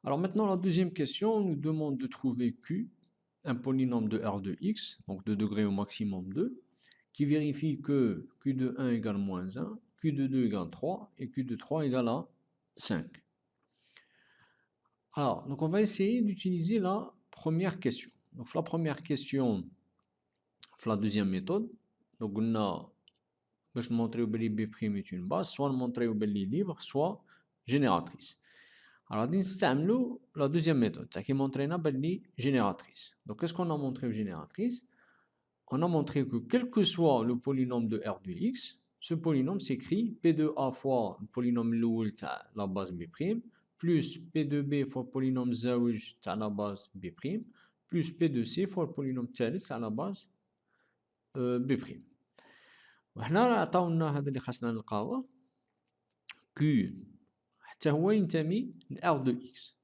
Alors maintenant, la deuxième question nous demande de trouver Q, un polynôme de R de X, donc de degré au maximum 2, qui vérifie que Q de 1 égale moins 1, Q de 2 égale 3 et Q de 3 égale à 5. Alors, donc on va essayer d'utiliser la première question. Donc la première question, la deuxième méthode, donc on a باش نمونطريو بلي B' est une base, soit نمونطريو بلي libre, soit génératrice. Alors, غادي نستعملو la deuxième méthode, qui montrena بلي génératrice. Donc, qu'est-ce qu'on a montré aux génératrices? On a montré que quel que soit le polynôme de R de X, ce polynôme s'écrit P de A fois le polynôme الأول تاع la base B', plus P de B fois le polynôme زاوج تاع la base B', plus P de C fois le polynôme الثالث تاع la base B'. وحنا عطاونا هذا اللي خاصنا نلقاوه Q حتى هو ينتمي ل R de X.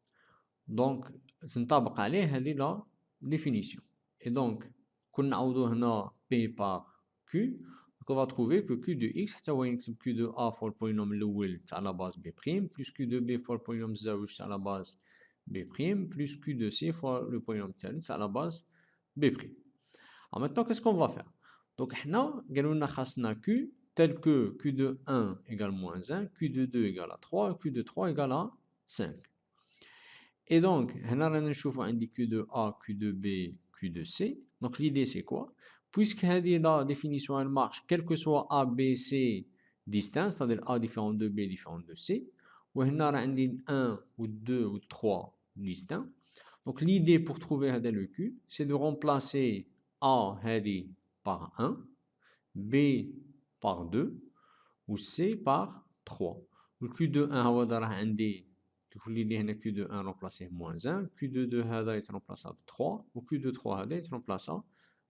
Donc تنطبق عليه هذه لا définition. Et donc كون نعوضو هنا P par Q, donc on va trouver que Q de X حتى هو ينكتب Q de A fois le polynôme الأول تاع la base B', plus Q de B fois le polynôme الزاوج تاع la base B', plus Q de C fois le polynôme الثالث تاع la base B'. Alors maintenant, qu'est-ce qu'on va faire? Donc, حنا قالوا لنا خاصنا Q tel que Q de 1 égale moins 1, Q de 2 égale à 3, Q de 3 égale à 5. Et donc, هنا رانا نشوفوا عندي Q de A, Q de B, Q de C. Donc, l'idée c'est quoi? Puisque هذه la définition elle marche, quel que soit A, B, C distinct, c'est-à-dire A différent de B différent de C, وهنا راه عندي 1 ou 2 ou 3 distincts. Donc, l'idée pour trouver هذا le Q, c'est de remplacer A هذه par 1, B par 2 ou C par 3. Le Q de 1 هو راه عندي تقول لي هنا Q de 1 remplacé moins 1, Q de 2 هذا يترمبلاصا ب 3 و Q de 3 هذا يترمبلاصا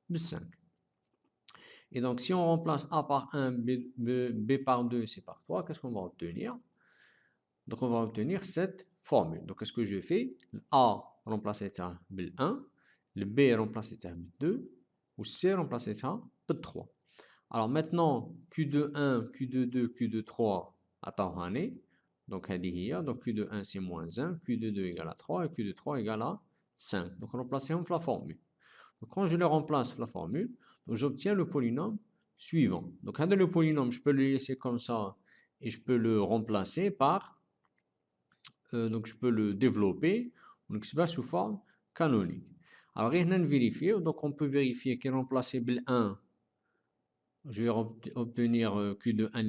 ب 5. Et donc si on remplace A par 1, B par 2, C par 3, qu'est-ce qu'on va obtenir? Donc on va obtenir cette formule. Donc qu'est-ce que je fais? Le A remplacé par 1, le B remplacé par 2, ou C remplacé par 3. Alors maintenant, Q de 1, Q de 2, Q de 3, attends, donc donc Q de 1 c'est moins 1, Q de 2 égale à 3 et Q de 3 égale à 5. Donc remplaçons la formule. Donc quand je le remplace la formule, j'obtiens le polynôme suivant. Donc le polynôme, je peux le laisser comme ça et je peux le remplacer par, donc je peux le développer, donc c'est pas sous forme canonique. Alors rien de vérifier, donc on peut vérifier qu'il est remplacé par 1. Je vais obtenir Q de 1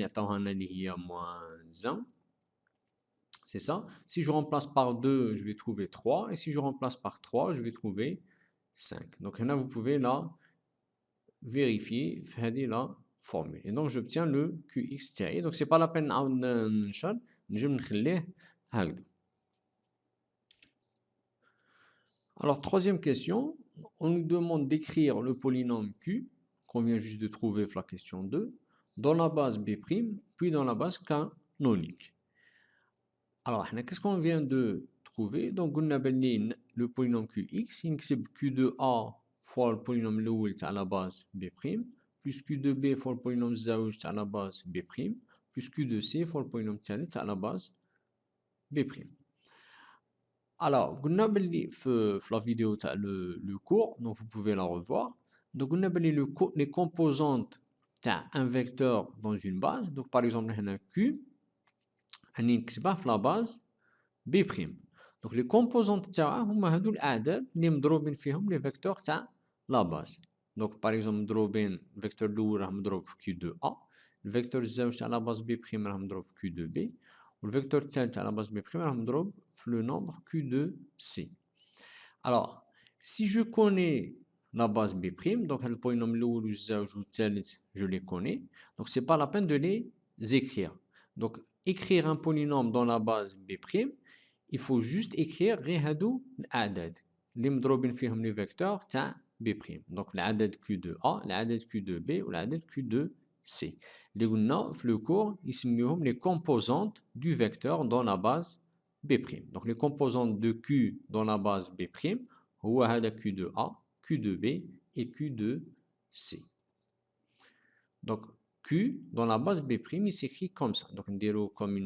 qui est moins 1. C'est ça. Si je remplace par 2, je vais trouver 3. Et si je remplace par 3, je vais trouver 5. Donc là, vous pouvez là vérifier la formule. Et donc, j'obtiens le QX تاعي. Donc, c'est pas la peine de ننشر. نجم نخليه هكذا. Alors, troisième question. On nous demande d'écrire le polynôme Q, qu'on vient juste de trouver pour la question 2, dans la base B', puis dans la base canonique. Alors, qu'est-ce qu'on vient de trouver? Donc, on a le polynôme Qx, il Q de A fois le polynôme الأول à la base B', plus Q de B fois le polynôme زاوج à la base B', plus Q de C fois le polynôme الثالث à la base B'. Alors, on a la vidéo le cours, donc vous pouvez la revoir. Donc, on a les composantes d'un vecteur dans une base. Donc, par exemple, on a Q, نكتبها في لا باز بي بريم. دونك لي كومبوزونط تاعها هما هادو الاعداد اللي مضروبين فيهم لي فيكتور تاع لا باز. دونك باغ اكزومبل مضروبين الفيكتور الاول راه مضروب في كيو دو ا، الفيكتور الزاوج تاع لا باز بي بريم راه مضروب في كيو دو بي، والفيكتور الثالث تاع لا باز بي بريم راه مضروب في لو نومبر كيو دو سي. الوغ سي جو كوني la base B', donc le polynôme الأول والزاوج والثالث je les connais, donc c'est pas la peine de les écrire. Donc écrire un polynôme dans la base B', il faut juste écrire غير هادو الأعداد اللي مضروبين فيهم les vecteurs تاع B'. Donc العدد Q de A, العدد Q de B والعدد Q de C. اللي قلنا في le cours يسميوهم les composantes du vecteur dans la base B'. Donc les composantes de Q dans la base B', هو هذا Q de A, Q de B et Q de C. Donc Q dans la base B', il s'écrit comme ça. Donc on dirait comme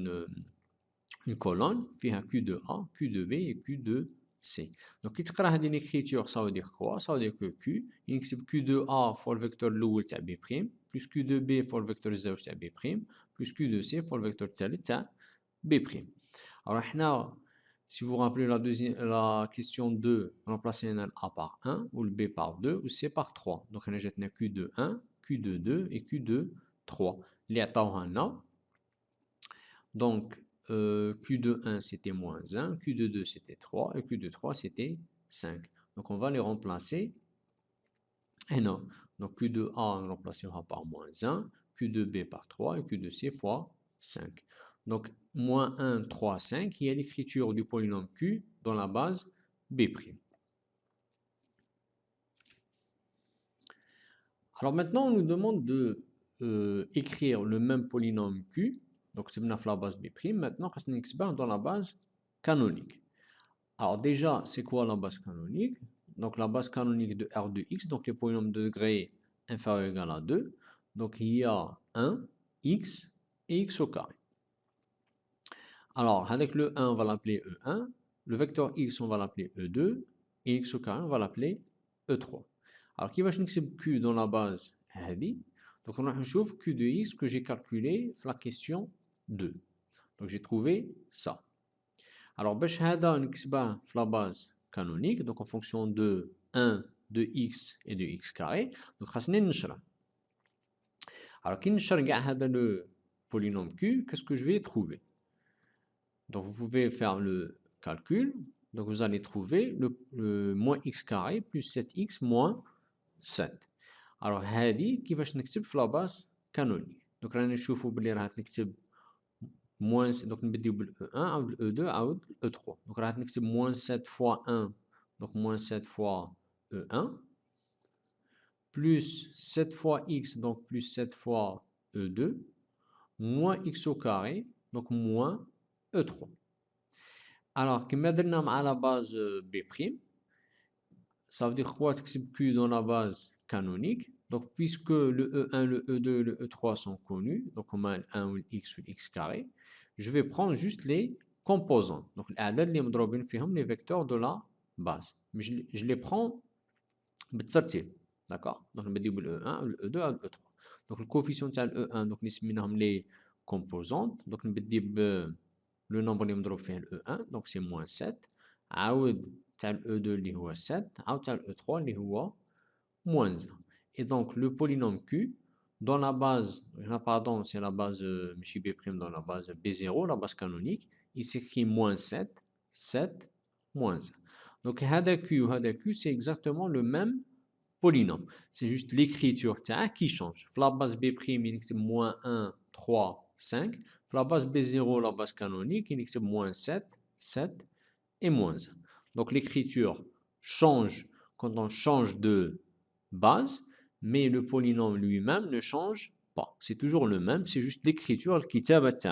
une colonne فيها Q de A, Q de B et Q de C. Donc, qui تقرا هذه l'écriture, ça veut dire quoi? Ça veut dire que Q, يكتب Q de A fois le vecteur الأول تاع B', plus Q de B fois le vecteur الزوج تاع B', plus Q de C fois le vecteur الثالث تاع B'. Alors, احنا, si vous vous rappelez la question 2, remplacer un A par 1, ou le B par 2, ou C par 3. Donc, on a jeté Q de 1, Q de 2 et Q de 3. Les عطاوها. Donc, Q de 1 c'était moins 1, Q de 2 c'était 3 et Q de 3 c'était 5. Donc on va les remplacer. Et non. Donc Q de A on remplacera par moins 1, Q de B par 3 et Q de C fois 5. Donc moins 1, 3, 5, il y a l'écriture du polynôme Q dans la base B'. Alors maintenant on nous demande de écrire le même polynôme Q. Donc, c'est la base B'. Maintenant, on va écrire dans la base canonique. Alors, déjà, c'est quoi la base canonique? Donc, la base canonique de R de X, donc les polynômes de degré inférieur ou égal à 2. Donc, il y a 1, X et X au carré. Alors, avec le 1, on va l'appeler E1. Le vecteur X, on va l'appeler E2. Et X au carré, on va l'appeler E3. Alors, qui va écrire Q dans la base هذه? Donc, on a un Q de X que j'ai calculé dans la question 2. Donc j'ai trouvé ça. Alors, باش هذا نكتبه في la base canonique, donc en fonction de 1, de x et de x carré. Donc خاصني نشرح. Alors, كي نشرح كاع هذا le polynôme Q, qu'est-ce que je vais trouver? Donc vous pouvez faire le calcul. Donc vous allez trouver le moins x carré plus 7x moins 7. Alors هذه كيفاش نكتب في la base canonique. Donc رانا نشوفوا بلي راه تنكتب moins, donc نبديو بال E1 عاود E2 عاود E3. Donc راح نكتب moins 7 fois 1, donc moins 7 fois E1, plus 7 fois x, donc plus 7 fois E2, moins x au carré, donc moins E3. Alors, كما درنا مع la base B', ça veut dire quoi تكتب Q dans la base canonique? Donc, puisque le E1, le E2 et le E3 sont connus, donc on a le 1 ou le x ou le x carré, je vais prendre juste les composants. Donc, les vecteurs de la base. Mais je les prends بالترتيب. D'accord? Donc, je vais le E1, le E2 et le E3. Donc, le coefficient de E1, donc, les composantes. Donc, je vais le nombre de E1, donc c'est moins 7. عاود تاع E2 اللي هو 7. عاود تاع E3 اللي هو moins 1. Et donc, le polynôme Q, dans la base, pardon, c'est la base B' dans la base B0, la base canonique, il s'écrit moins 7, 7, moins 1. Donc, hada Q, c'est exactement le même polynôme. C'est juste l'écriture qui change. La base B', il écrit moins 1, 3, 5. La base B0, la base canonique, il écrit moins 7, 7 et moins 1. Donc, l'écriture change quand on change de base, mais le polynôme lui-même ne change pas. C'est toujours le même, c'est juste l'écriture qui تبدلت.